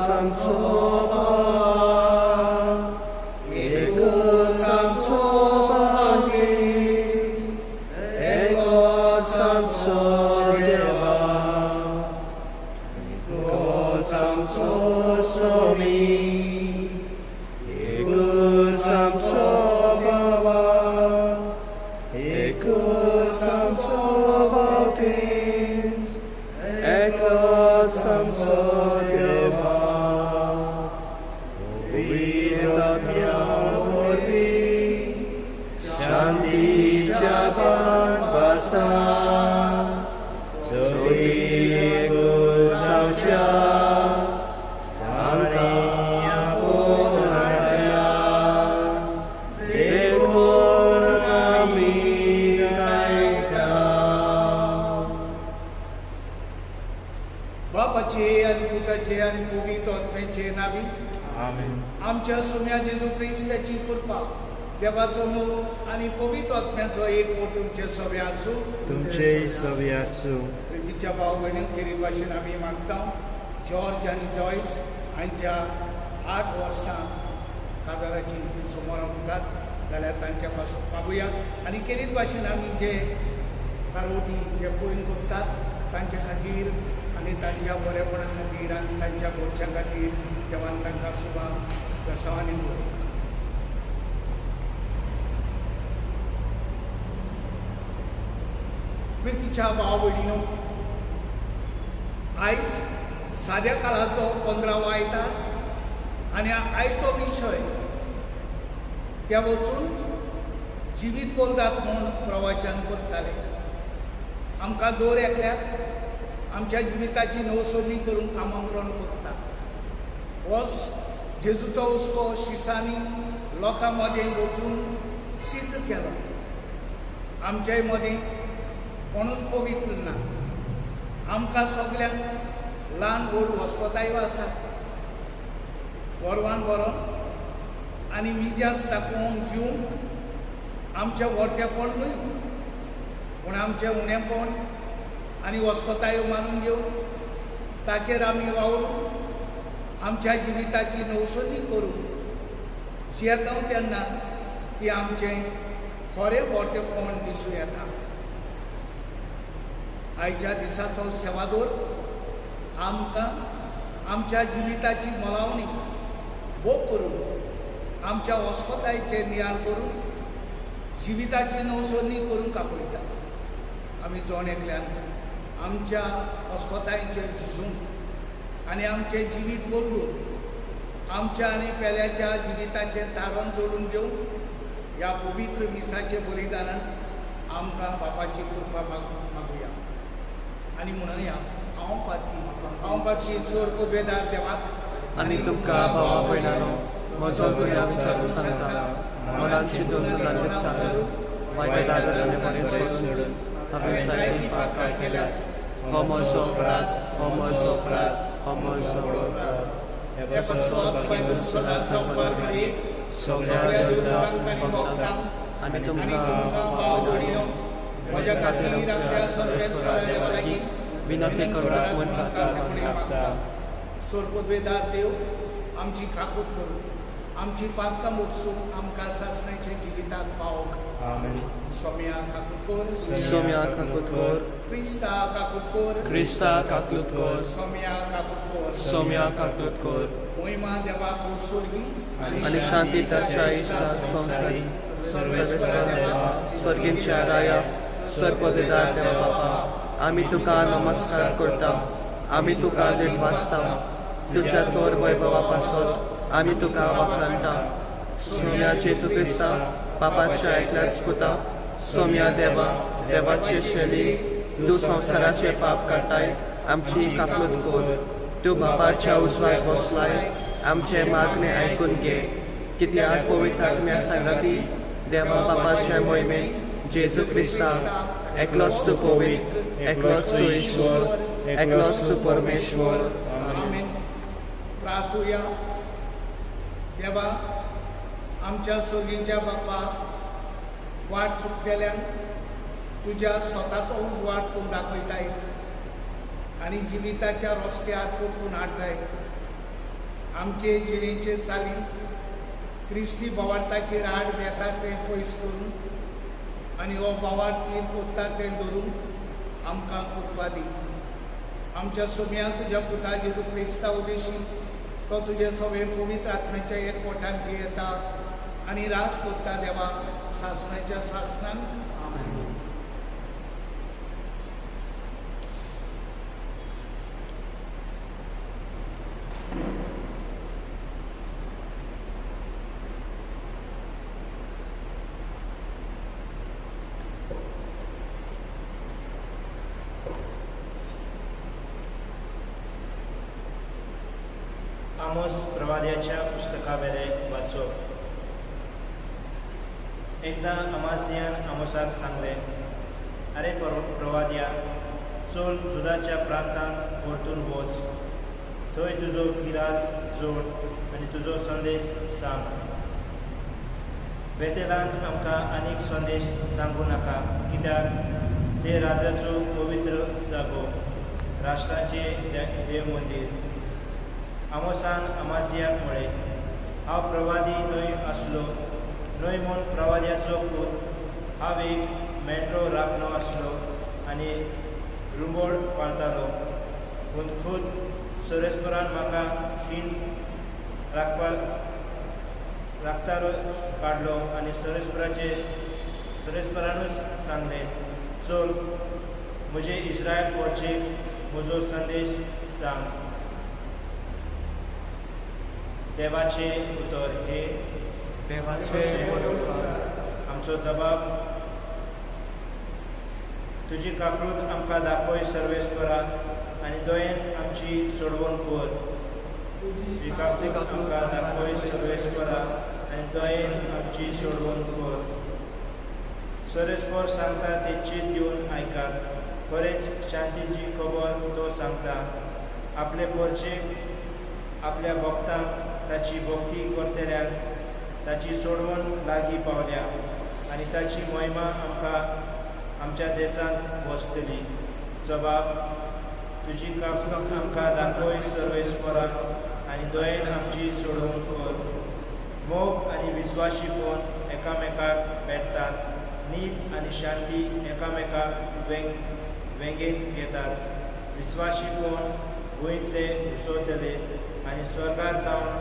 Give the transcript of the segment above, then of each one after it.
आमचो एकूच आमचो बाप्तिस्ट, एकूच आमचो देवा, एकूच आमचो स्वामी, एकूच आमचो बाबा, एकूच आमचो बाप्तिस्ट, एकूच आमचो देवा. शांतीच्या पानपासा सोयी एकूच आमच्या धामणीया पोरण्या देखून आमी गायता. बापाचे आणि पुताचे आणि पवित्र आत्म्याचे नावी आमेन. आमच्या सोम्या जेजू ख्रिस्ताची कृपा, देवाचो मोग आणि पवित्र आत्म्याचो एक मोठ तुमचे सगळे आसूं. तुमचे सगळे आसूं. तिच्या भाव भयणीक केरी भाशेन आमी मागता. जॉर्ज आनी जॉयस हांच्या 8 वर्सां काजाराची ती समोर म्हणटात जाल्यार तांच्या पासून मागुया. आनी केरीत भाशेन आमी जे कारवटी जे पळोवन करतात तांच्या खातीर आनी तांच्या बरेपणा खातीर आनी तांच्या घरच्यां खातीर देवान तांकां सुभां प्रसवानी दवरता. प्रितीच्या भाव भयणीनो, आयज साद्या काळाचो 15वा आयतार आनी आयचो विशय त्या वचून जिवीत बोलतात म्हूण प्रवचन करताले. आमकां दर एकल्याक आमच्या जिविताची नवसोदणी करूंक आमंत्रण करता. होच जेजूचो हुस्को शिसांनी लोकां मदें वचून सिद्ध केलो. आमचे मदें कोणूच पवित्र ना. आमकां सगल्यांक ल्हान व्हड वस्कोतायो आसा. गोरवान बरोवन आनी मिजास दाखोवन जीव आमचें व्हडटेपण न्हय, पूण आमचें उणेपण आनी वस्कोतायो मानून घेवन ताचेर आमी वावरून आमच्या जिविताची नवसोदणी करून येता तेन्ना की आमचें खरें व्हडटेपण दिसूं येता. आयच्या दिसाचो सेवादोर आमकां आमच्या जिविताची मोलावणी भोग करून आमच्या वस्कोतायेचेर नियाळ करून जिविताची नवसोदणी करूंक आपयता. आमी जोण एकल्यान आमच्या वस्कोतायेचेर झुजून आनी आमचें जिवीत बदलून आमच्या आनी पेल्याच्या जिविताचें तारण जोडून घेवन ह्या पवित्र मिसाचे बलिदानान आमकां बापाची कृपा मागुया. आनी म्हणया हांव पाती सोर पदवेदार देवाक आनी तुमकां भावा भयणानो म्हजो गुन्यांव विचारून सांगता. मनान चिंतून तुलांत चालून वायट आदरांनी बरें सोडून हांवें जायतीं पापां केल्यात. हो म्हजो अपराध, हो म्हजो अपराध, हो म्हजो अपराध. एका सदांच जावपाक मेळ्ळी सगळ्या देवतांक आनी भक्तांक आनी तुमकां भाव भयणीनो म्हज्या खातीर आमच्या सर्वेस्परा देवा लागीं विनंती करपाक म्हणटा. सोर पदवेदार देव आमची काकूट करून आमची पातकां मोगसून आमकां सासणाच्या जिविताक पावोवंक. सोम्या काकूट कर, सोम्या काकूट कर, क्रिस्ता काकूट कर, क्रिस्ता काकूट कर, सोम्या काकूट कर, सोम्या काकूट कर. महिमा देवाक सोर्गी आनी शांती ताच्या इश्टा संसारी सर्वेस्परा देवा, स्वर्गीच्या राया, सर्वपदवेदार देवा बापा, आमी तुका नमस्कार करता. आमी तुका देव वाचता. तुज्या थोर वैभवा पासत आमी तुका वखाणटा. सोम्या जेजू क्रिस्ता, बापाच्या एकल्याच पुता, सोम्या देवा, देवाचे शैली, तूं संवसाराचे पाप काडटाय, आमची काकूट कर. तूं बापाच्या उजवाक बसलाय, आमचे मागणे आयकून घे. कित्याक पवित्र आत्म्या सांगाती देवा बापाच्या मोहिमेंत जेजू क्रिस्ता, एकलोच तूं पवित्र, एकलोच तूं ईश्वर, एकलोच तूं परमेश्वर. आमेन. प्रार्थुया. देवा, आमच्या सोगींच्या बापा वाट चुकतेल्यान तुज्या स्वताचो उजवाड तूं दाखयताय आनी जिविताच्या रस्त्यार परतून हाडटाय. आमचे जिणेचे चालीन क्रिस्ती बोवाळटाची राड बेता ते पयस करून आनी हो बोवाळ तीर कोत्ता ते धरून आमकां कृपा दी. आमच्या सोम्या तुज्या पुता जेजू क्रिस्ता उदेशी तो तुजे सगळे पवित्र आत्म्याच्या एकवटान येता आनी राज कोत्ता देवा सासणाच्या सासणान. आमोस प्रवाद्याच्या पुस्तकावेले वाचो. एकदा अमासियान आमोसाक सांगले, अरे प्रवाद्या, चल जुदाच्या प्रांतांत परतून वच. थंय तुजो गिरास जोड आनी तुजो संदेश सांग. बेतेलांत आमकां आनीक संदेश सांगू नाका, कित्याक ते राजाचो पवित्र जागो, राष्ट्राचे देव मंदीर. आमोसान अमासियाक म्हळे, हांव प्रवादी न्हय आसलो, न्हय म्हूण प्रवाद्याचो पूत. हांव एक मेंढरो राखणो आसलो आनी रुंबोळ पाळटालो. पूण खूद सोरेस्परान म्हाका खीण राखतालो काडलो आनी सोरेस्परानूच सांगलें, चल म्हजे इस्रायल पोरचेक म्हजो संदेश सांग. देवाचे उतर हे देवाचे बरोबर. आमचो जबाब, तुजी काकूट आमकां दाखय सर्वेस्परा आनी दोयेन आमची सोडवण कर. तुजी काकूट आमकां दाखय सर्वेस्परा आनी दोयेन आमची सोडवण कर. सर्वेस्पर सांगता ते चीत दिवन आयकात. खरेंच शांतीची खबर तो सांगता. आपले पोरचेक आपल्या भक्तांक ताची भक्ती करतल्याक ताची सोडवण लागीं पावल्या आनी ताची महिमा आमकां आमच्या देशांत वचतली. जबाब, तुजी काकूट आमकां दाखय सर्वेस्परा आनी दोयेन आमची सोडवण कर. मोग आनी विस्वाशी कोण एकामेकाक भेटतात. न्हीद आनी शांती एकामेकाक वेंगेत घेतात. विस्वाशी कोण गोंयतले उसवतले आनी स्वर्गार जावन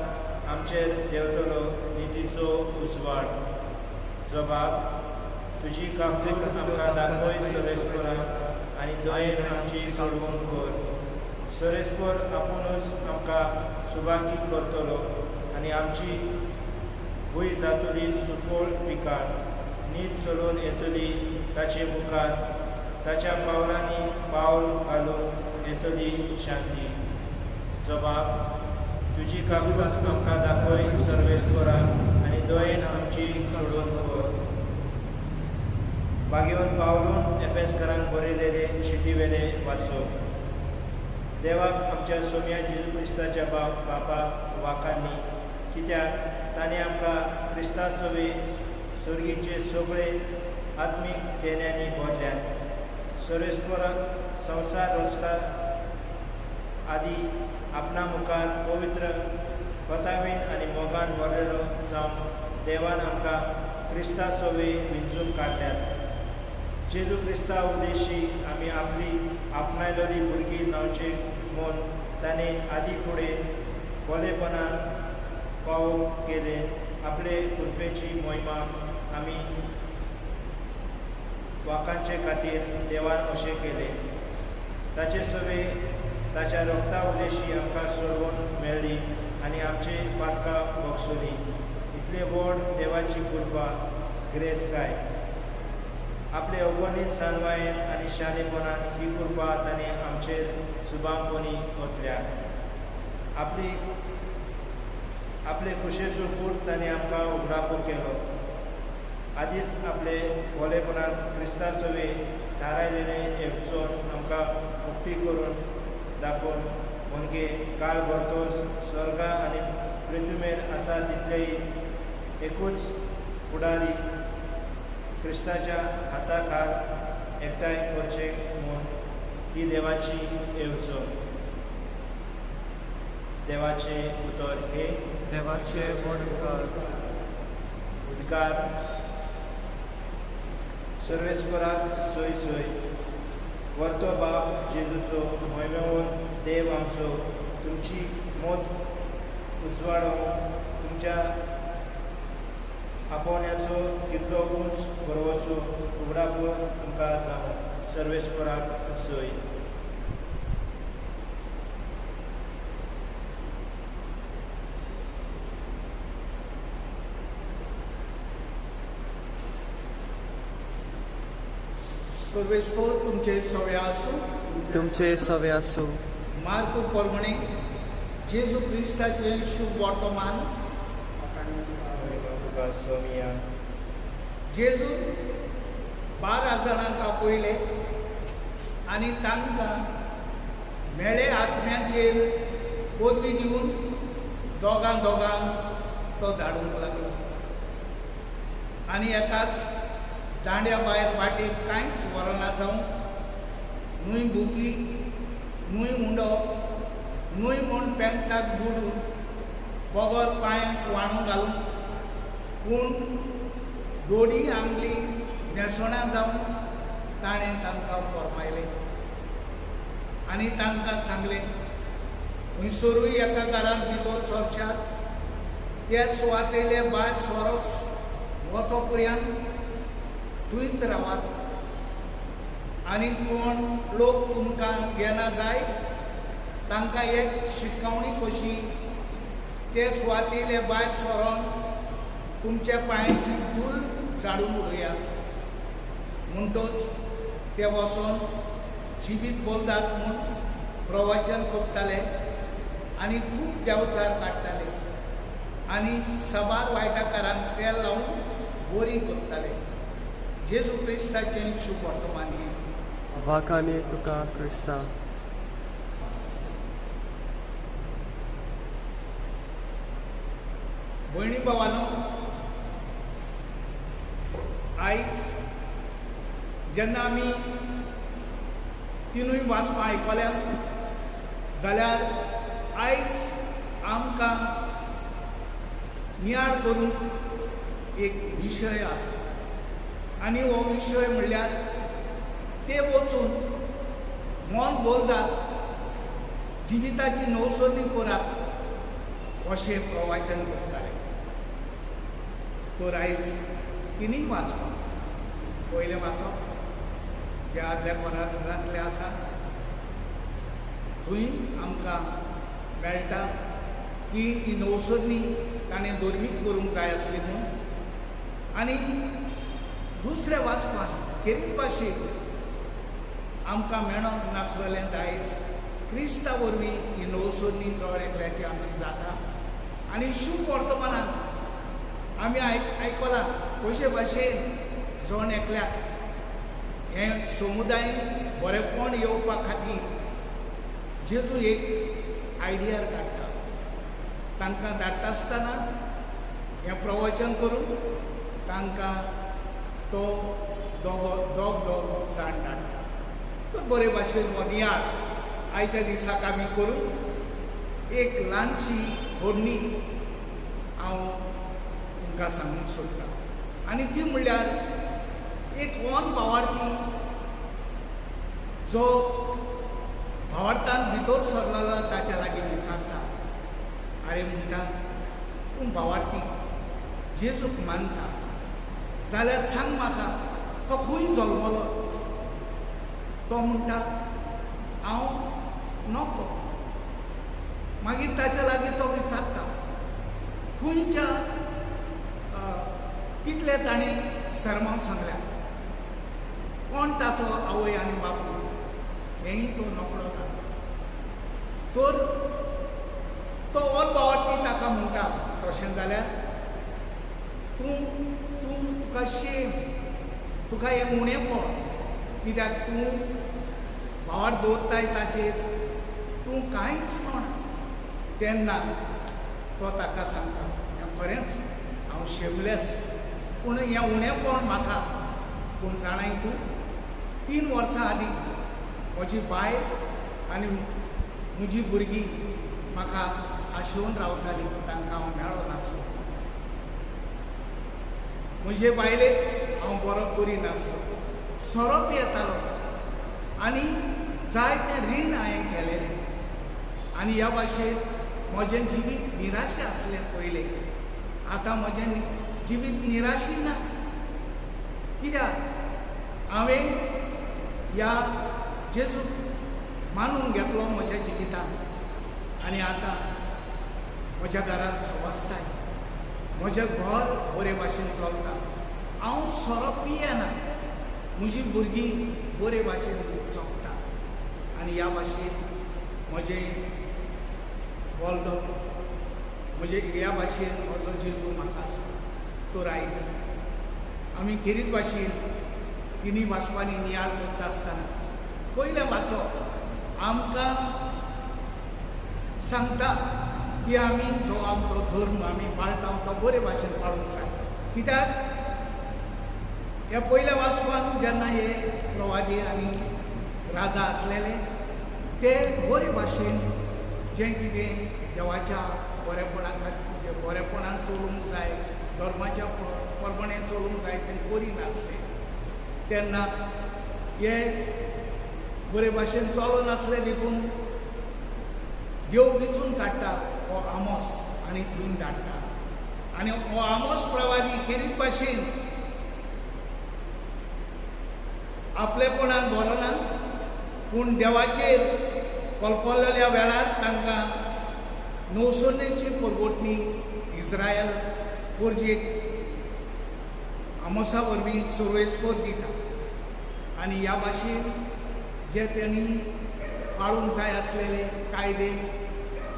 आमचेर देंवतलो नितीचो उजवाड. जबाब, तुजी काकूट आमकां दाखय सर्वेस्परा आनी दोयेन आमची सोडवण कर. सर्वेस्पर आपुणूच आमकां सुभागी करतलो आनी आमची भूंय जातली सुफोळ पिकाळ. न्हीद चलोवन येतली ताचे मुखार. ताच्या पावलांनी पावल घालून येतली शांती. जबाब, तुजी काकूट आमकां दाखय सर्वेस्परा आनी दोयेन आमची सोडवण कर. भाग्यवन पावलून एफेसकारांक बरयलेले शिटीवेले वाचो. देवाक आमच्या सोम्या जेजू क्रिस्ताच्या बापाक वाखान्नी, कित्याक ताणें आमकां क्रिस्ता सवे सर्गीचे सगळे आत्मीक देण्यांनी भरल्यात. सर्वेस्पराक संवसार रचता आदी आपणा मुखार पवित्र कोतावेन आनी मोगान भरलेलो जावन देवान आमकां क्रिस्ता सवे विंचून काडल्यात. जेजू क्रिस्ता उद्देशी आमी आपली आपणायलोली भुरगीं जावचे म्हूण ताणें आदी फुडें भलेपणान फावो केले. आपले कृपेची महिमा आमी वाकांचे खातीर देवान अशें केले. ताचे सवे ताच्या रोगता उद्देशी आमकां सोडवण मेळ्ळी आनी आमचे पातकां बक्षली. इतले व्हड देवाची कृपा ग्रेस काय. आपले अगोनीत सांगवायेन आनी शाणेपणान ही कृपा ताणें आमचेर सुभांपणी ओतल्या. आपले खुशेचो पूत ताणें आमकां उगडाको केलो. आदींच आपले भोलेपणान क्रिस्ता सवे थारायलेले एपसोन आमकां उक्ती करून दाखोवन म्हणजे काळ भरतोच स्वर्गा आनी पृथ्वीमेर आसा तितलेय एकूच फुडारी क्रिस्ताच्या हाताखाल एकठांय करचे म्हूण ही देवाची येवजण. देवाचे उतर हे देवाचे वडकार उद्गार सर्वेस्पराक सोय सोय वर्तो बाप जेजूचो मोहिमेवन देव आमचो तुमची मोत उजवाडोवंक तुमच्या आपोवण्याचो कितलो उंच बरोवचो उगडापूर तुमकां जावं सर्वेस्पराक सोय. सर्वेस्पर तुमचे सवय आसूं. तुमचे सवे आसूं. मार्क परमणे जेजू क्रिस्ताचे शुभ वर्तमान. तुका सोमिया जेजू 12 जाणांक आपयले आनी तांकां मेळे आत्म्याचेर पदवी दिवन दोगांक तो धाडूंक लागलो. आनी एकाच दांड्या भायर वाटेक कांयच व्हरना जावन न्हंय बुकी न्हंय मुंडो न्हंय म्हूण पेंटाक बुडून बोगोर पांयांक वाणू घालून पूण दोडी आंगली न्हेसोण्यां जावन ताणें तांकां फरमायलें आनी तांकां सांगलें खंयसरूय एका घरांत भितर सरच्यात ते सुवातेले भायर सोरोस वचो पर्यंत थंयच रावात. आनी कोण लोक तुमकां घेना जाय तांकां एक शिटकावणी कशी ते सुवातेले भायर सोरोन तुमच्या पांयांची धूल झाडून उडयात. म्हणटच ते वचोन जिवीत बोलतात म्हूण प्रवचन करताले आनी खूब देवचार काडटाले आनी सबार वायटाकारांक तेल लावन बरी करताले. जेजू क्रिस्ताचें शुभ वर्तमान हे. वाकाने तुका क्रिस्ता. भयणी भावांनो, आयज जेन्ना आमी तिनूय वाचपां आयकल्यात जाल्यार आयज आमकां नियाळ करून एक विशय आसा आनी हो विशय म्हणल्यार ते वचून मन बोलतात जिविताची नवसोनी करात अशें प्रवचन करताले. तर आयज तिनूय वाचपां पयलें वाचप जे आदल्या परांतले आसा थंय आमकां मेळटा की ही नवसोनी ताणें धर्मीक करूंक जाय आसली म्हूण. आनी दुसऱ्या वाचपान खेरीत भाशेक आमकां मेळोंक नासलेलें दायज क्रिस्ता वरवीं ही नवसोनी चड एकल्याची आमची जाता. आनी शुभ वर्तमानांत आमी आयकलां अशे भाशेन जण एकल्याक हें समुदाय बरेपण येवपा खातीर जेजू एक आयडियार काडटा. तांकां धाडटा आसतना हें प्रवचन करून तांकां तो दोग जाण धाडटा. तर बरे भाशेन हो नियाळ आयच्या दिसाक आमी करून एक ल्हानशी घडणी हांव तुमकां सांगूंक सोदतां. आनी ती म्हणल्यार एक वोन भावार्थी जो भावार्थान भितर सरलेलो ताच्या लागीं विचारता, आरे म्हणटा तूं भावार्थी जेजूक मानता जाल्यार सांग म्हाका तो खंय जल्मलो. तो म्हणटा हांव नको. मागीर ताच्या लागीं तो विचारता खंयच्या कितले ताणें सरमांव सांगल्या, कोण ताचो आवय आनी बापूय हेंय तो नकळो जाता. तर तो ओन भावार्थी ताका म्हणटा तशें जाल्यार तुका शेम, तुका हें उणेंपण, कित्याक तूं भावार्थ दवरताय ताचेर तूं कांयच म्हण. तेन्ना तो ताका सांगता हें खरेंच हांव शेमलेस, पूण हें उणेंपण म्हाका. पूण जाणाय तूं 3 वर्सां आदीं म्हजी बायल आनी म्हजीं भुरगीं म्हाका आशेवन रावताली तांकां हांव मेळ्ळो नासलो. म्हजे बायलेक हांव बरो करी नासलो, सोरोप येतालो आनी जायतें रीण हांवें केलेलें. आनी ह्या भाशेन म्हजें जिवीत निराशें आसलें पयलें. आतां म्हजें जिवीत निराशी ना. कित्याक हांवें ह्या जेजूक मानून घेतलो म्हज्या जिवितांत आनी आतां म्हज्या घरांत सवासताय, म्हजें घर बरे भाशेन चलता. हांव सोरोप येना, म्हजीं भुरगीं बरे भाशेन जगता. आनी ह्या भाशेन म्हजें बोलदो म्हणजे ह्या भाशेन म्हजो जेजू म्हाका आसा तो रायज. आमी खेरीत भाशेन तिनी वाचपांनी नियाळ करता आसतना पयलें वाचप आमकां सांगता की आमी जो आमचो धर्म आमी पाळटा तो बरे भाशेन पाळूंक जाय. कित्याक ह्या पयल्या वाचपान जेन्ना हे प्रवादी आनी राजा आसलेले ते बरे भाशेन जें कितें देवाच्या बरेपणा खातीर बरेपणान चलूंक जाय, धर्माच्या परमणें चलूंक जाय तें करिनासले. तेन्ना हे बरे भाशेन चलनासले देखून देव वेचून काडटा हो आमोस आनी थंय धाडटा. आनी हो आमोस प्रवादी खेरीत भाशेन आपलेपणान बरो ना, पूण देवाचेर कलपलेल्या वेळार तांकां नौसर्णेची परगोटणी इस्रायल पोरजेक आमोसा वरवीं सुरवेस्पर दिता. आनी ह्या भाशेन जे तेणी पाळूंक जाय आसलेले कायदे,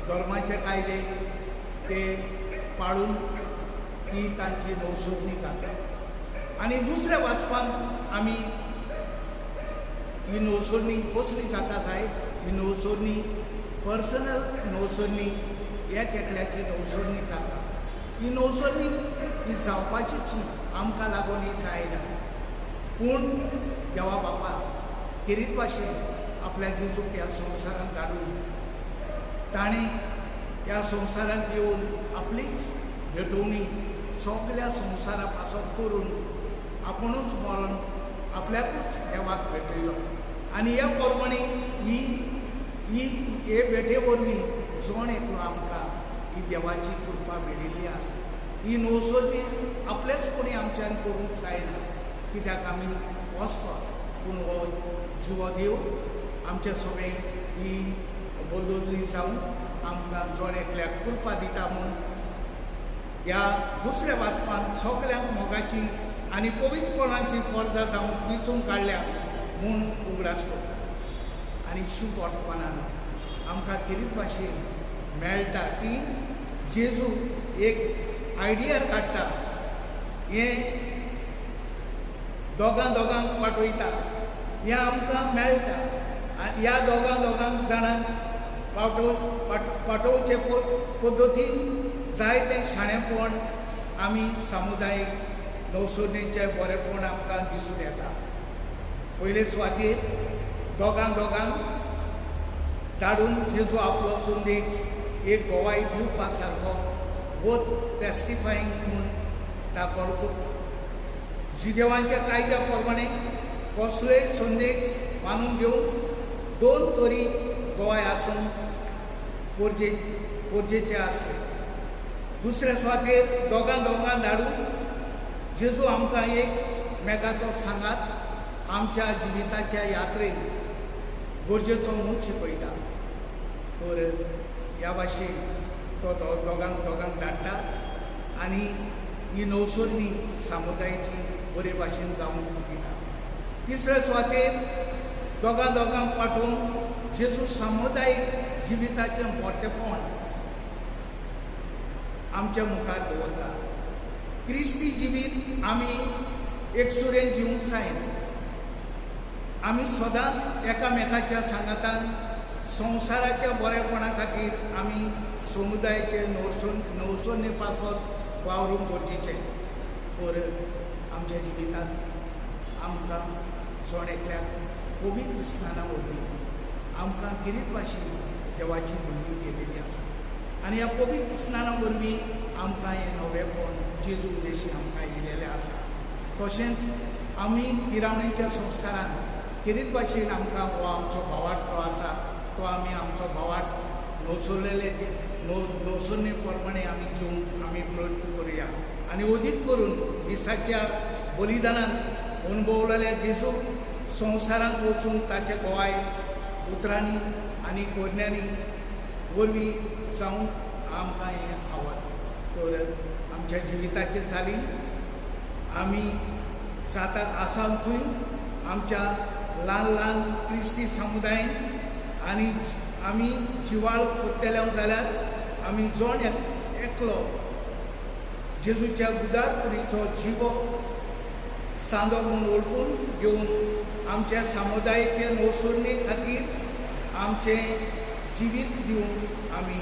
धर्माचे कायदे ते पाळून ती तांची नौसर्णी जाता. आनी दुसऱ्या वाचपान आमी ही नौसर्णी कसली जाता जाय, ही नौसर्णी पर्सनल नौसर्णी एक एकल्याची नौसर्णी जाता. ही नौसर्णी ही जावपाचीच न्हू, आमकां लागून ही जायना. पूण देवा बापा खेरीत भाशेन आपल्या जेजूक ह्या संवसारांत धाडून ताणें ह्या संवसारांत येवन आपलीच भेटोवणी सगल्या संवसारा पासत करून आपुणूच मरण आपल्याकूच देवाक भेटयलो. आनी ह्या परमणी हे भेटे वरवीं जण एकलो आमकां ही देवाची कृपा मेळिल्ली आसा. ही नौसर्णी आपलेच कोणी आमच्यान करूंक जायना, कित्याक आमी वचपाक, पूण हो जिवो देव आमचे सगळे ही बदलली जावन आमकां जण एकल्याक कृपा दिता. म्हूण ह्या दुसऱ्या वाचपान सगल्यांक मोगाची आनी पवित्रपणाची परजा जावन वेचून काडल्या म्हूण उगडास करता. आनी शुभ वर्तमानान आमकां खेरीत भाशेन मेळटा की जेजू एक आयडियार काडटा, हें दोगांक पाठयता, हें आमकां मेळटा. ह्या दोगांक जाणांक पाठोवचे पद्दतीन जायतें शाणेपण आमी सामुदायीक नौसर्णेचें बरेपण आमकां दिसून येता. पयले सुवातेर दोगांक धाडून जेजू आपलो संदेश एक गोवाई दिवपा सारको बोथ टेस्टिफायींग म्हूण दाखोवप करता. जिदेवांच्या कायद्या प्रमाणे कसलोय संदेश मानून घेवन दोन तरी गोवाय आसून पोरजेचे आसले. दुसऱ्या सुवातेर दोगांक धाडून जेजू आमकां एक मेकाचो सांगात आमच्या जिविताच्या यात्रेन गरजेचो म्हूण शिकयता. तर ह्या भाशेन तो दोगांक धाडटा आनी ही नौसर्णी सामुदायाची बरे भाशेन जावंक दिता. तिसऱ्या सुवातेर दोगांक पाठोवन जेजू सामुदायीक जिविताचें मोठेपण आमच्या मुखार दवरता. क्रिस्ती जिवीत आमी एकसुरेन जिवंक जायना. आमी सदांच एकामेकाच्या सांगातान संवसाराच्या बरेपणा खातीर आमी समुदायाचे नौसर्णे पासत वावरूंक गरजेचें. तर आमच्या जिवितांत आमकां जण एकल्याक पवित्र स्नाना वरवीं आमकां खेरीत भाशेन देवाची भुरगीं केलेली आसा. आनी ह्या पवित्र स्नाना वरवीं आमकां हें नवेपण जेजू उद्देशी आमकां येयलेलें आसा. तशेंच आमी तिरावणेच्या संस्कारान कितें भाशेन आमकां हो आमचो भावार्थ जो आसा तो आमी आमचो भावार्थ नवसुर्णे प्रमाणे आमी जिवंक आमी प्रयत्न करुया. आनी अदीक करून दिसाच्या बलिदानान अणभवलेल्या जेजू संवसारांत वचून ताचे गोवाय उतरांनी आनी कोडण्यांनी वरवीं जावन आमकां हें आवड. तर आमच्या जिविताचे चालीन आमी जाता आसा थंय आमच्या ल्हान ल्हान क्रिस्ती समुदायान आनी आमी जिवाळ कोत्तेल्या जाल्यार आमी जोण एकलो जेजूच्या गुदार कुडीचो जिवो सांदो म्हणून ओळखून घेवन आमच्या समुदायाचे नवसुर्णे खातीर आमचें जिवीत दिवंक आमी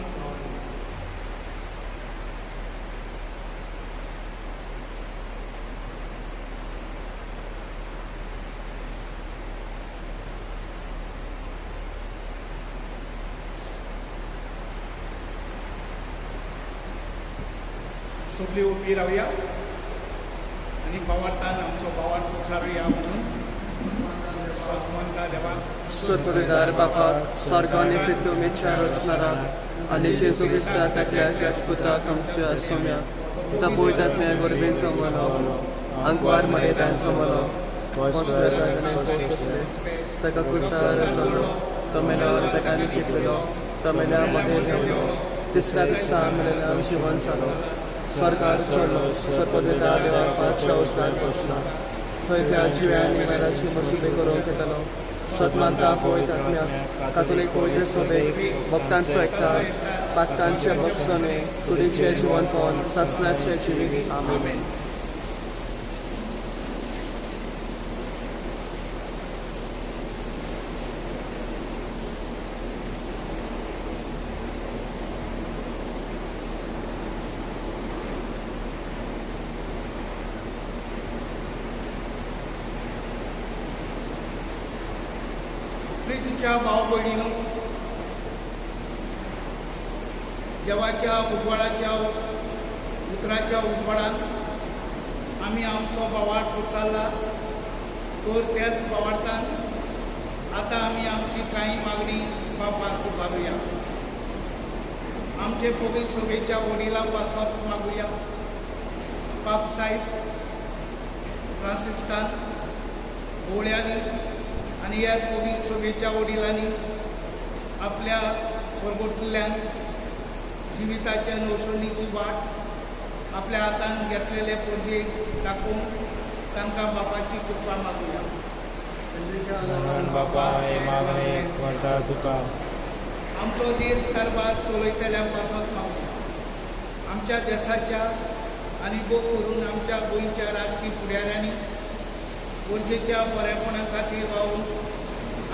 सगळीं उबी रावया आनी भावार्थान आमचो भावार्थ उच्चारुया म्हणून सत्मंता देवाक Sotvoridar Papa, Sargani Pitumicha Rotsnara, Ani Jesu Christa Takya Sputa Kamcha Sumya, Tabuitat Me Gorvin Samalo, Angwar Maetan Samalo, Consulatan and Pososle, Takakusha Razolo, Tamela Takani Kipilo, Tamela Madeno, Tisrat Samela Shivan Salo, Sarkar Cholo, Sotvoridar Deva Pacha Ustar Posna, Toyka Jiani Marashi Masude Koroketalo, सदमानता पळयत आत्म्या कातोलीक पवित्र सभेक भक्तांचो एकठांय भक्तांचे भक्षणे कुडीचे जिवंतपण सासणाचे जिवीत आमेन. प्रितीच्या भाव भयणीनो, देवाच्या उजवाडाच्या उतराच्या उजवाडान आमी आमचो भावार्थ उचारला. तर त्याच भावार्थान आतां आमी आमची कांय मागणी बापाक मागुया. आमचे पवित्र सभेच्या वडिलां पासत मागुया. बाप साहेब फ्रांसिस्कान बोवळ्यांनी आनी ह्या पवित्र सभेच्या वडिलांनी आपल्या परगोटल्यान जिविताच्या नवसुर्णेची वाट आपल्या हातान घेतलेले परजेक दाखोवन तांकां बापाची कृपा मागुया. बापा हे मागणे करता तुका. आमचो देश कारभार चलयतल्या पासत मागुया. आमच्या देशाच्या आनी गोव करून आमच्या गोंयच्या राजकीय फुडाऱ्यांनी गरजेच्या बरेपणा खातीर वावून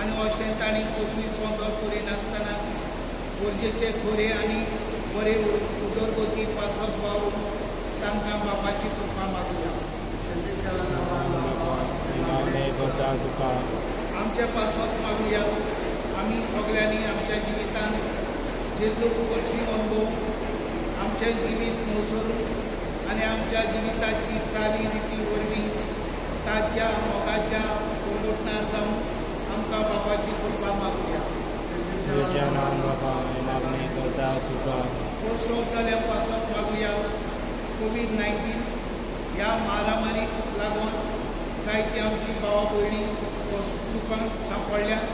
आनी अशें तांणी कसलीच वंदर करिनासतना गरजेचे खरे आनी बरे उदरगती पासत वावून तांकां बापाची कृपा मागुया. मागणे करता तुका. आमच्या पासत मागुया. आमी सगळ्यांनी आमच्या जिवितान जेजूक कशी अनुभव आमचें जिवीत नवसरून आनी आमच्या जिविताची चाली रिती वरवीं ताच्या मोगाच्या परगोटणार जावन आमकां बापाची कृपा मागुया. तुझ्या नाम बापा हे मागणे करता तुका. कोसळटल्या पासत मागुया. कोविड-19 ह्या महामारीक लागून जायती आमची भावा भयणी दुकान सांपडल्यात.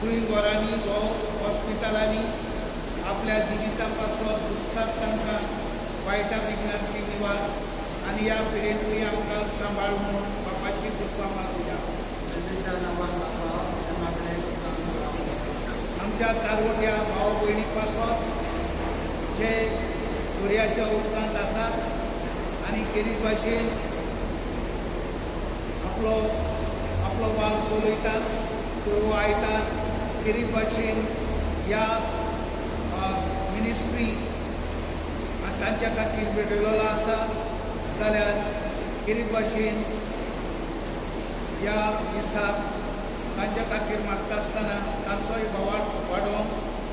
जुंय घरांनी वा हॉस्पिटलांनी आपल्या जिविता पासत दुसताच तांकां वायटा विघ्नांतली निवार आनी ह्या पिडेंतली आमकां सांबाळ म्हणून बापाची कृपा मागुया. आमच्या कारवट्या भाव भयणी पासत जे दर्याच्या उदकांत आसात आनी केरी भाशेन आपलो वाग चलयतात, चोरवो आयतात, केरी भाशेन ह्या मिनिस्ट्री तांच्या खातीर भेटलेलो आसा जाल्यार केरी भाशेन ह्या दिसाक तांच्या खातीर मागता आसतना तांचोय भावार्थ वाडोवन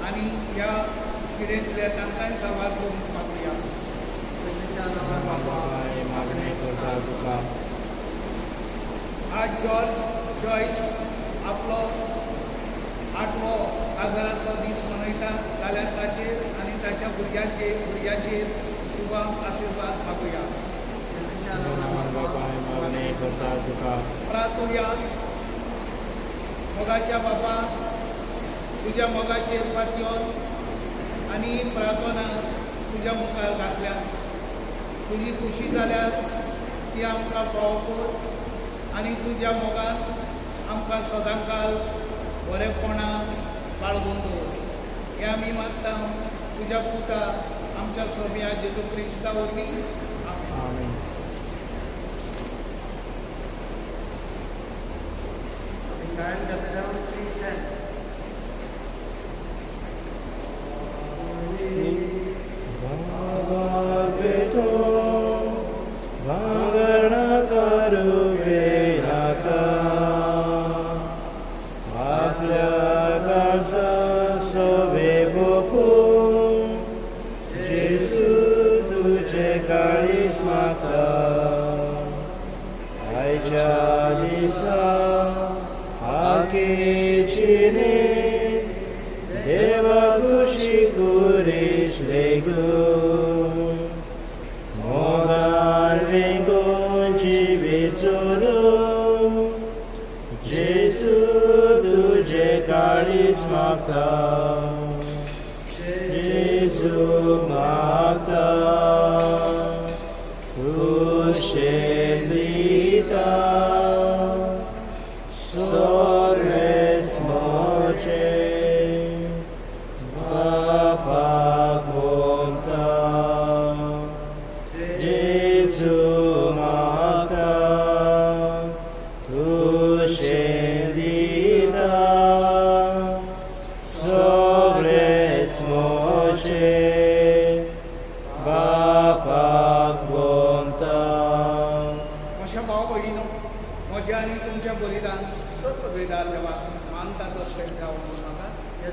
आनी ह्या कितेंतले तांकांय सवाल करून मागुया. बापाय मागणी करता तुका आज जॉयस आपलो 8वो काजाराचो दीस मनयता जाल्यार ताचेर आनी ताच्या भुरग्याचेर शुभ आशिर्वाद मागुया. बापाय मागणी करता तुका प्रार्थुया. मोगाच्या बापा, तुज्या मोगाचेर पातयोन आनी प्रार्थना तुज्या मुखार घातल्या. तुजी खुशी जाल्यार ती आमकां फावो कर आनी तुज्या मोगान आमकां सदांकाल बरेपणां बाळगून दवर. हें आमी मागता तुज्या पुता आमच्या सोम्या जेजू क्रिस्ता वरवीं. आमीन. आमीन.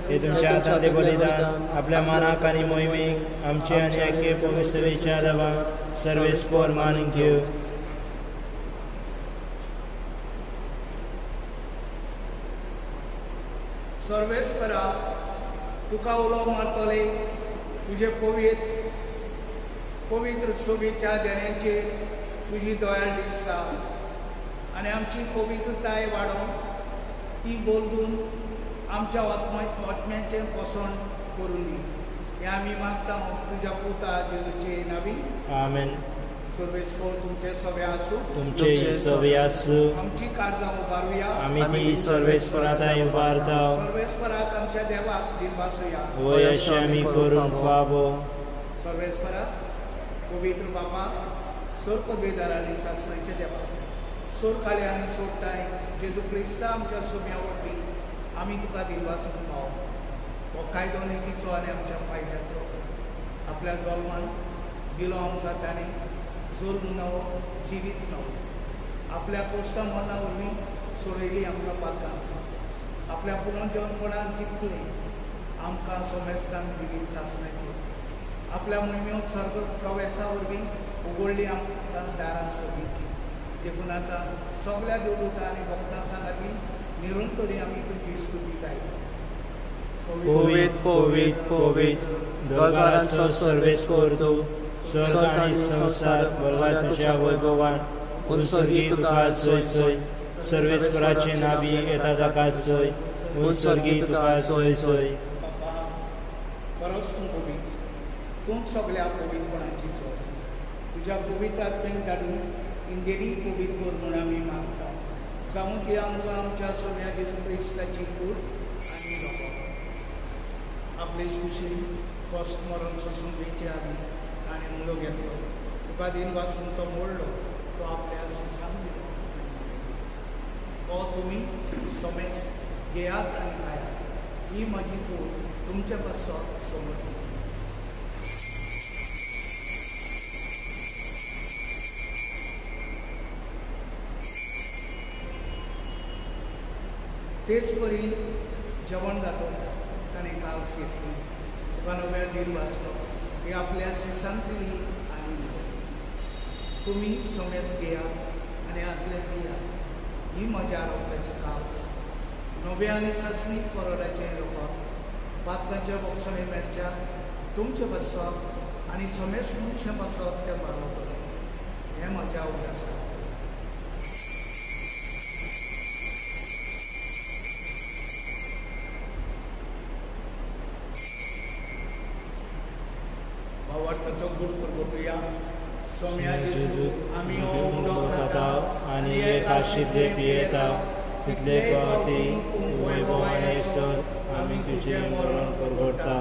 हे तुमच्या हातातले बलिदान आपल्या मानाक आणि मोहिमेक आमचे आणि एके पवित्रतेच्या देवान सर्वेस्पर मानून घेऊ. सर्वेस्परा, तुका उलो मारतले तुझे पवित्र शोभेच्या देण्याचेर तुजी दया दिसता आनी आमची पवित्रताय वाडोवन ती बोलून आमच्या आत्म्याचें पोसण करून दी. हें आमी मागता तुज्या पुता जेजूचे नांवी. आमेन. सर्वेस्पर तुमचे सवे आसूं. तुमचे सवे आसूं. आमची काळजां उबारुया. आमी ती सर्वेस्पराताय उबारता. सर्वेस्पराक आमच्या देवाक दिनवासुया. वय अशें आमी करूंक फावो. सर्वेस्पराक पवित्र बापा, सोर पदवेदार आनी सासणाचे देवा, सोर काळे आनी सोडटाय जेजू क्रिस्ता आमच्या सोम्या वरवीं आमी तुका दिनवासून पाव. हो कायदो नितीचो आनी आमच्या फायद्याचो आपल्या जल्मान दिलो आमकां ताणें जल्म नवो जिवीत नवो. आपल्या कोश्टा मना वरवीं सोडयली आमकां पातां. आपल्या पुनर्जन्मपणान चिंतलें आमकां सोमेस्तान जिवीत सासणाचें. आपल्या मोहिमेंत सर्ग प्रवेशा वरवीं उगडली आमकां दारां सोबीची. देखून आतां सगळ्या देवदूतां आनी भक्तां सांगाती निरंतरी आमी तुजी स्तुती गायता. पवित पवित पवित दरबारांचो सर्वेस्पर तूं, स्वर्ग आनी संवसार भरला तुज्या वैभवान. उत्सर्गी तुका सोय सोय, सर्वेस्पराचें नांवी येता ताका सोय. उत्सर्गी तुका सोय सोय. परस तूं पवित, तूंच सगळ्या पवित्रपणाची चोर. तुज्या पवित्र आत्मेक धाडून इंदेरी पवित्र कर म्हूण आमी मागता. जावं ती आमकां आमच्या सगळ्या जेजू क्रिस्ताची कूड आनी बाबा आपले सुशील मरण सोसून वेचे आदी ताणें मुलो घेतलो. तुका दिन वाचून तो मोडलो, तो आपल्या सिसान दिलो. हो तुमी सोमेस घेयात आनी खायात. ही म्हजी कूड तुमचे पासत समज. तेच परी जेवण जातच ताणें काल्स घेतली. तुका नव्या दीन वाचलो ही आपल्या सिसांत दिली आनी तुमी सोमेच घेया आनी आतले पिया ही म्हज्या आरोग्याची कावस नव्या आनी ससनीक करोडाचें रोपप पातकांच्या बोक्षणे मेळच्या तुमचें बसप आनी सोमेच तुमचें बसप तें बारोवतलें हें म्हज्या उद्देशान भावार्थाचो गूड परगटुया सोम्या जेजू आमी हो उंडो खाता आनी एक आशिल्ले पियेता तितले पावती वैभवाने सर आमी तुजें मरण परगटता.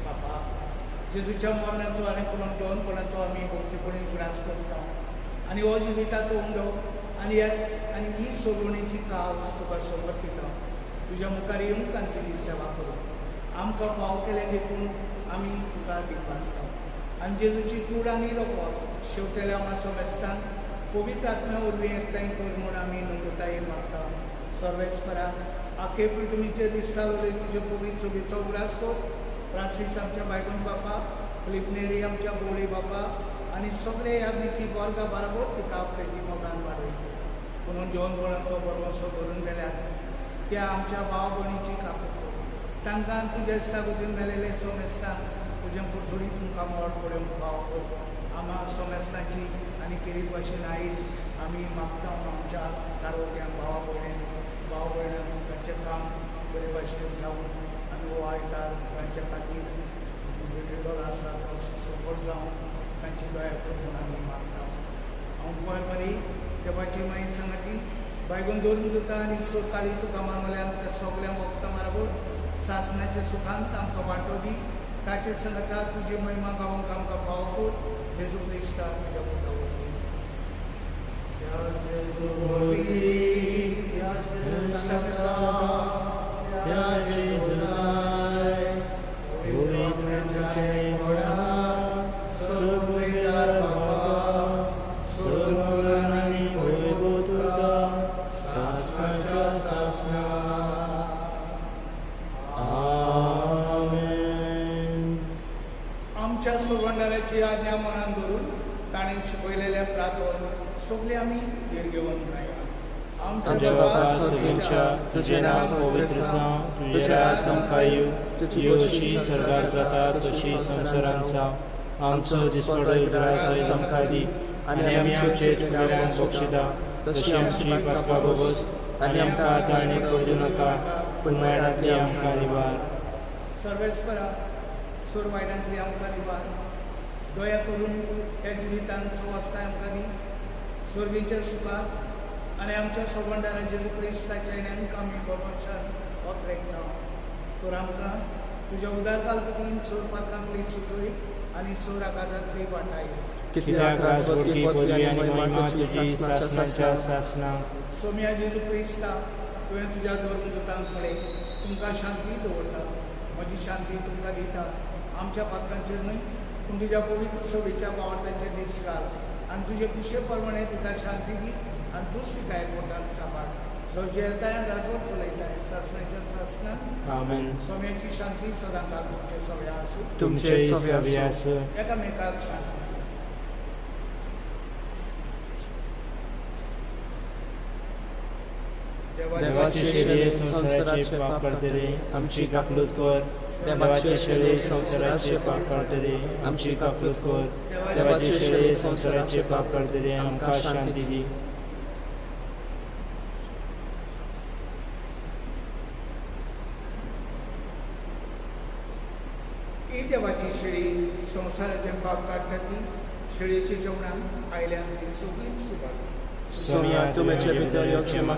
बापा जेजूच्या मरणाचो आनी पुनर्जीवनपणाचो आमी भक्तीपणी उगडास करता आनी हो जिविताचो उंडो आनी ही सोडवणेची कास तुका समर्पिता तुज्या मुखार येवंक आनी तेजी सेवा करूं आमकां फाव केलें देखून आमी तुका दिवपासता आनी जेजूची कूड आनी रोपप शेवटेल्या मातसो वेस्तान पवित्र आत्म्या वरवीं एकठांय कर म्हूण आमी नम्रतायेन मागता. सर्वेस्परा आख्खे पृथ्वीचेर दिसता उलय तुजे पवित्र सोबीचो उगडास कर. फ्रांसीस आमच्या बायगोन बापा, फिलिपनेरी आमच्या बोळी बापा आनी सगळे याज्ञिकी वर्गा बरोबर तिका प्रेती मोगान वाडय. पुणून जेवणपणाचो बरोसो धरून गेल्यार त्या आमच्या भाव भयणीची काकूट कर. तांकां तुज्या इश्टागतीन मेळिल्ले सोमेस्तान तुजें पुरसुडी तुमकां मोड पडोवंक फाव कर. आमा सोमेस्ताची आनी केरी भाशेन आयज आमी मागता आमच्या आरोग्यान भावा भयणां तांचें काम बरे भाशेन जावं आनी हो आयतार तांच्या खातीर वेगवेगळो आसा तो सपोर्ट जावं तांची दया कर म्हूण आमी मागता. हांव गोंय बरी देवाची माई सांगाती बायगून दोन दुता आनी सोर काळी तुका मानवल्यान त्या सगळ्या भक्तां बरोबर सासणाच्या सुखांत आमकां वांटो दी. ताचे सांगता तुजी महिमा गावूंक आमकां फाव कर. जेजू क्रिस्ता तुज्या पुता वरवीं. या जेजू वरवीं, या जेजू सगळा, या जेजू नाय, पवित्राच्या घोडा, सोबेदार बाबा, सोबोरान आनी वैभव तुका, सासणाच्या सासणा. आमच्या सुरवंडाराची आज्ञा मनान धरून ताणें शिकयलेल्या प्रार्थन सगळे आमी घेवन म्हणया. आमच्या बापा सगळ्यांच्या तुजें नांव पवित्र जावं, तुजें राज आमकां येवं, तुजी अशी स्वर्गांत जाता तशी संवसारांत जावं. आमचो दिसपडो आज आमकां दी आनी आमी आमचे चुकल्यांक बक्षिता तशी आमची पातकां बोगस आनी आमकां आताळणेक पडूं नाका पूण वायटांतली आमकां निवार. सर्वेस्परा सोर वायटांतली आमकां निवार. दया करून ह्या जिवितांत सुवासताय आमकां दी. स्वर्गीच्या सुखार आनी आमच्या सोबंडारा जेजू क्रिस्ताच्या येण्याक आमी बरोबरच्यान वखरेकता. तर आमकां तुज्या उदार काल्पनीन सोर पातकांतली सुटय आनी सोर आकारांतली वाटाय. कित्याक राजवटी पदवी आनी महिमा तुजी सासणाच्या सासणा. सोम्या जेजू क्रिस्ता तुवें तुज्या धर्मदूतांक कळय तुमकां शांती दवरता. म्हजी शांती तुमकां दिता. आमच्या पातकांचेर न्हय पूण तुज्या पवित्र सोबीच्या वावरतांचेर दीस घाल आनी तुजे कुशे प्रमाणे तिका शांती दी आनी तूंच तिका एकवटान सांबाळ. सगळे येताय आनी राजवट चलयताय सासणाच्या सासणान. आमेन. सोम्याची शांती सदांच तुमचे सगळे आसूं. तुमचे सगळे आसूं. एकामेकाक शांती. देवाचे शेळे संसाराचे पाप काडटले आमची काकलूत कर. देवाचे शेळे संसाराचे पाप काडटले आमची काकलूत कर. देवाचे शेळे संसाराचे पाप काडटले आमकां शांती दी. ही देवाची शेळी संसाराचे पाप काडटा ती शेळयेच्या जेवणान आयल्यान ती सगळी सुभाग. सोम्या तुमचे भितर यो क्षमा.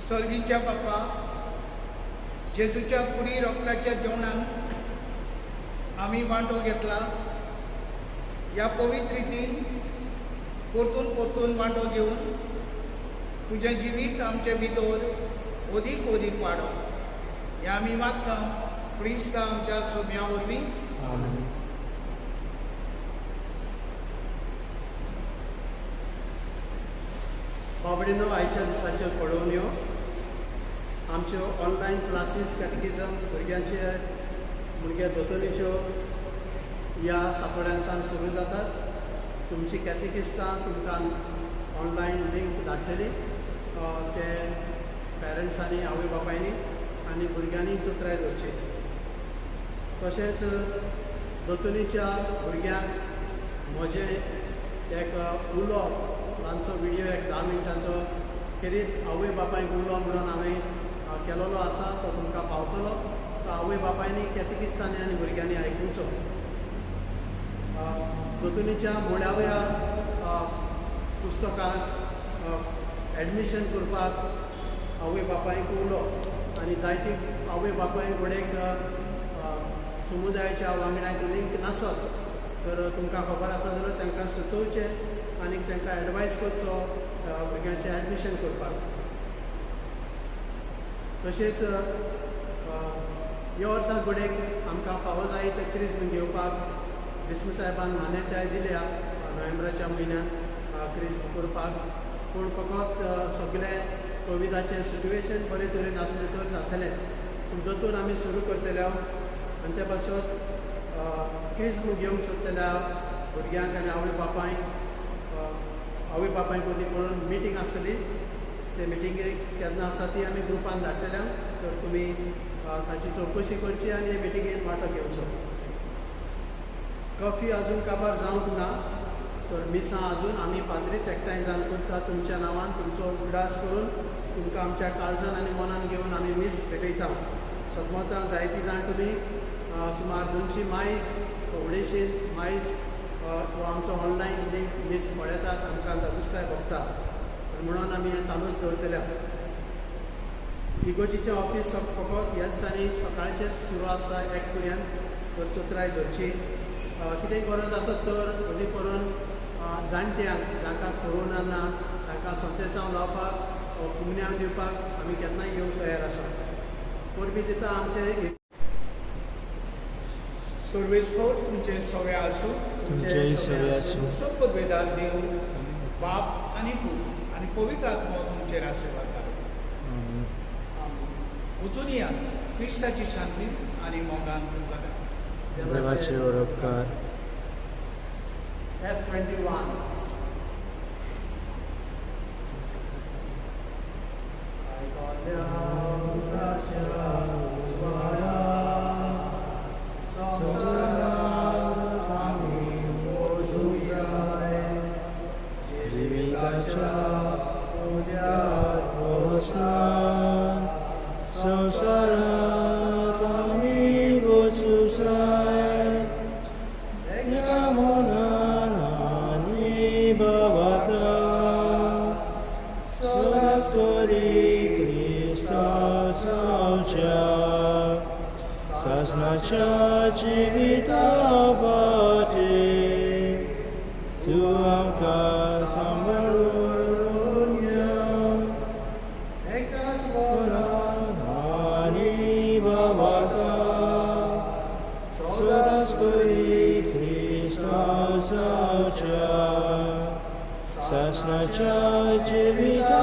सर्गीच्या बापा जेजूच्या कुडी रक्ताच्या जेवणान आमी वांटो घेतला. ह्या पवित्र रितीन परतून परतून वांटो घेवन तुजें जिवीत आमचे भितर अदीक अदीक वाडो हें आमी मागता क्रिस्ता आमच्या सोम्या वरवीं. बाबडीनो आयच्या दिसाच्यो पळोवन यो. आमच्यो ऑनलायन क्लासीस कॅटेकिझम भुरग्या दोतोरीच्यो ह्या सातोड्यांसान सुरू जातात. तुमची कॅटेकिस्टां तुमकां ऑनलायन लिंक धाडटली. ते पॅरंट्सांनी आवय बापायनी आनी भुरग्यांनी चुत्राय धरची. तशेंच दोतोरीच्या भुरग्यांक म्हजें एक उलोवप तांचो विडियो एक 10 मिनटांचो खेरीत आवय बापायक उलो म्हणून हांवें केलोलो आसा. तो तुमकां पावतलो. तो आवय बापायनी कॅटेकिस्तांनी आनी भुरग्यांनी आयकुचो. दोतोरीच्या मुळाव्या पुस्तकांत एडमिशन करपाक आवय बापायक उलो आनी जायती आवय बापाय कडेन समुदायाच्या वांगड्यांक लिंक नासत तर तुमकां खबर आसा जाल्यार तांकां सुचोवचें आनी तांकां एडवायस करचो भुरग्यांचें एडमिशन करपाक. तशेंच ह्या वर्सा घोडेक आमकां फावो जाय ते क्रिस्म घेवपाक विस्म साहेबान मान्यताय दिल्या नोव्हेंबराच्या म्हयन्यान क्रिस्म करपाक. पूण फकत सगळें कोविडाचें सिट्युएशन बरे तरेन आसलें तर जातलें. पूण दोतोर आमी सुरू करतले आनी ते पासत क्रिस्म घेवंक सोदतल्या भुरग्यांक आनी आवय बापायक मदीं करून मिटींग आसतली. ते मिटिंगेक केन्ना आसा ती आमी ग्रुपान धाडटल्या. तर तुमी ताची चवकशी करची आनी हे मिटिंगेन वांटो घेवचो. कॉफी आजून काबार जावंक ना तर मिसां आजून आमी पाद्रीच एकठांय जावन करता. तुमच्या नांवान तुमचो उडास करून तुमकां आमच्या काळजान आनी मनान घेवन आमी मीस भेटयता. सदमतां जायतीं जाण तुमी सुमार 200 मायज 150 मायज हो आमचो ऑनलायन लिंक मीस पळयतात आमकां जादुसकाय भोगता. म्हणून आमी हें चालूच दवरतल्या. इगोजीचें ऑफीस फकत ह्या दिसांनी सकाळचें सुरू आसता 1 पर्यंत. तर चुत्राय धरची. कितेंय गरज आसत तर मदीं करून जाणट्यांक जांकां कोरोना ना तांकां संदेशांव लावपाक पुण्यांव दिवपाक आमी केन्नाय येवंक तयार आसा. परबी दिता आमचे सर्वेस्वर तुमचे सगळे आसूं. तुमचेय सगळे आसूं. सब पदवेदार देव बाप आनी पूत आनी पवित्र आत्मा तुमचेर आशिर्वाद धाडूं. वचून या. क्रिस्ताची शांती आनी मोगान तुमकां देवाचे ओळखकार. F21 संसारात आमी वचूं जाय. ह्या मनान आनी भावांता सदांच करी क्रिस्तांव जावच्या. सासणाच्या जिविता पाटी तूं आमकां सांबाळून घे. एकाच मनान आनी भावांता सदांच करी क्रिस्तांव जावच्या. सासणाच्या जिविता